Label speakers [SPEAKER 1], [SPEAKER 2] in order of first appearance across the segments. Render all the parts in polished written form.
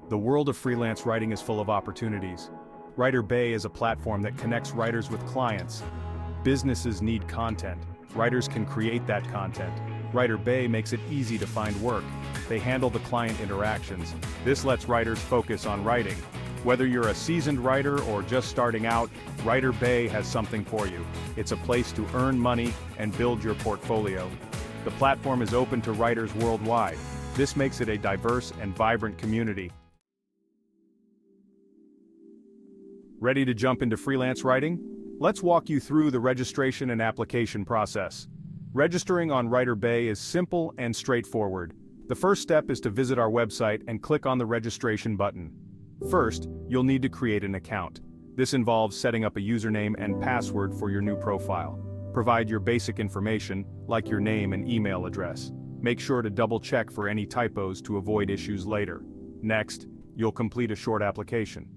[SPEAKER 1] The world of freelance writing is full of opportunities. Writer Bay is a platform that connects writers with clients. Businesses need content. Writers can create that content. Writer Bay makes it easy to find work. They handle the client interactions. This lets writers focus on writing. Whether you're a seasoned writer or just starting out, Writer Bay has something for you. It's a place to earn money and build your portfolio. The platform is open to writers worldwide. This makes it a diverse and vibrant community. Ready to jump into freelance writing? Let's walk you through the registration and application process. Registering on Writer Bay is simple and straightforward. The first step is to visit our website and click on the registration button. First, you'll need to create an account. This involves setting up a username and password for your new profile. Provide your basic information, like your name and email address. Make sure to double-check for any typos to avoid issues later. Next, you'll complete a short application.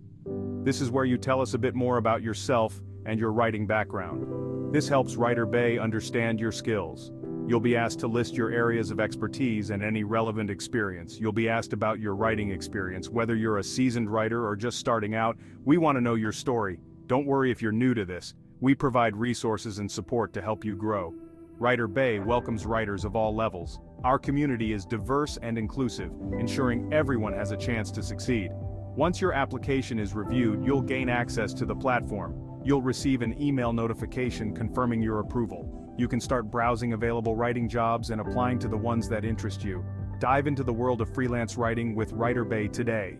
[SPEAKER 1] This is where you tell us a bit more about yourself and your writing background. This helps Writer Bay understand your skills. You'll be asked to list your areas of expertise and any relevant experience. You'll be asked about your writing experience. Whether you're a seasoned writer or just starting out, we want to know your story. Don't worry if you're new to this. We provide resources and support to help you grow. Writer Bay welcomes writers of all levels. Our community is diverse and inclusive, ensuring everyone has a chance to succeed. Once your application is reviewed, you'll gain access to the platform. You'll receive an email notification confirming your approval. You can start browsing available writing jobs and applying to the ones that interest you. Dive into the world of freelance writing with Writer Bay today.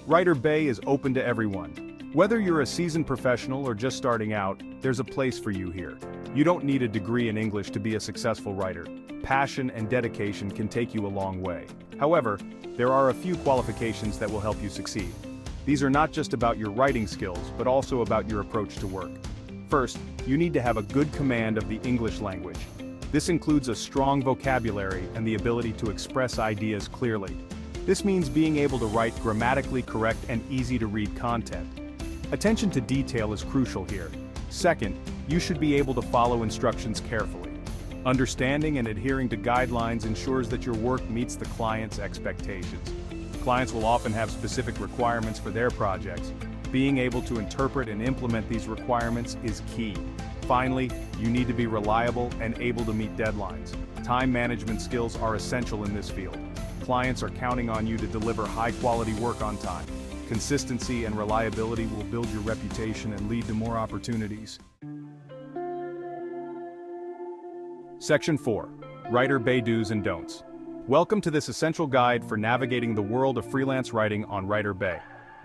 [SPEAKER 1] Writer Bay is open to everyone. Whether you're a seasoned professional or just starting out, there's a place for you here. You don't need a degree in English to be a successful writer. Passion and dedication can take you a long way. However, there are a few qualifications that will help you succeed. These are not just about your writing skills, but also about your approach to work. First, you need to have a good command of the English language. This includes a strong vocabulary and the ability to express ideas clearly. This means being able to write grammatically correct and easy-to-read content. Attention to detail is crucial here. Second, you should be able to follow instructions carefully. Understanding and adhering to guidelines ensures that your work meets the client's expectations. Clients will often have specific requirements for their projects. Being able to interpret and implement these requirements is key. Finally, you need to be reliable and able to meet deadlines. Time management skills are essential in this field. Clients are counting on you to deliver high-quality work on time. Consistency and reliability will build your reputation and lead to more opportunities. Section 4. Writer Bay Do's and Don'ts. Welcome to this essential guide for navigating the world of freelance writing on Writer Bay.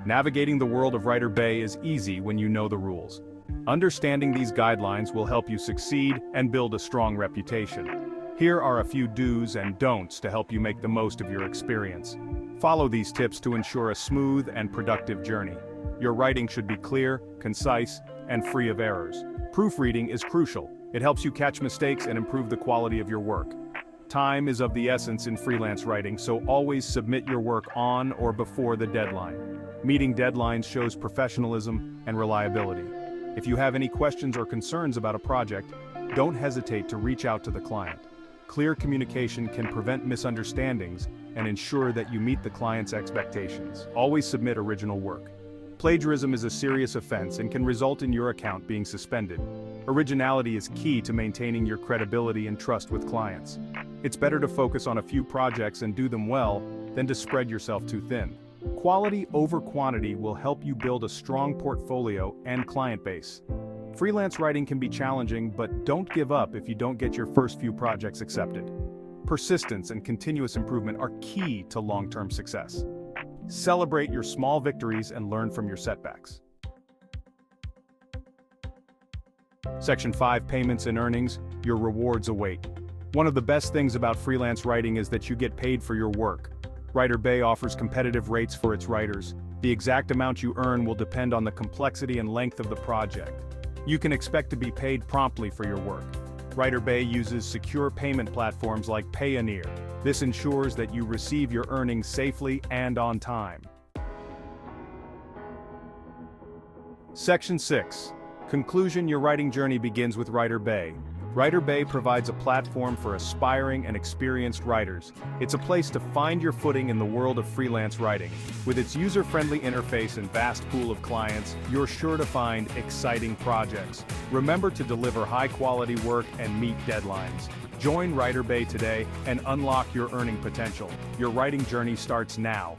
[SPEAKER 1] Navigating the world of Writer Bay is easy when you know the rules. Understanding these guidelines will help you succeed and build a strong reputation. Here are a few do's and don'ts to help you make the most of your experience. Follow these tips to ensure a smooth and productive journey. Your writing should be clear, concise, and free of errors. Proofreading is crucial. It helps you catch mistakes and improve the quality of your work. Time is of the essence in freelance writing, so always submit your work on or before the deadline. Meeting deadlines shows professionalism and reliability. If you have any questions or concerns about a project, don't hesitate to reach out to the client. Clear communication can prevent misunderstandings and ensure that you meet the client's expectations. Always submit original work. Plagiarism is a serious offense and can result in your account being suspended. Originality is key to maintaining your credibility and trust with clients. It's better to focus on a few projects and do them well than to spread yourself too thin. Quality over quantity will help you build a strong portfolio and client base. Freelance writing can be challenging, but don't give up if you don't get your first few projects accepted. Persistence and continuous improvement are key to long-term success. Celebrate your small victories and learn from your setbacks. Section 5. Payments and earnings. Your rewards await. One of the best things about freelance writing is that you get paid for your work. Writer Bay offers competitive rates for its writers. The exact amount you earn will depend on the complexity and length of the project. You can expect to be paid promptly for your work. Writer Bay uses secure payment platforms like Payoneer. This ensures that you receive your earnings safely and on time. Section 6. Conclusion. Your writing journey begins with Writer Bay. Writer Bay provides a platform for aspiring and experienced writers. It's a place to find your footing in the world of freelance writing. With its user-friendly interface and vast pool of clients, you're sure to find exciting projects. Remember to deliver high-quality work and meet deadlines. Join Writer Bay today and unlock your earning potential. Your writing journey starts now.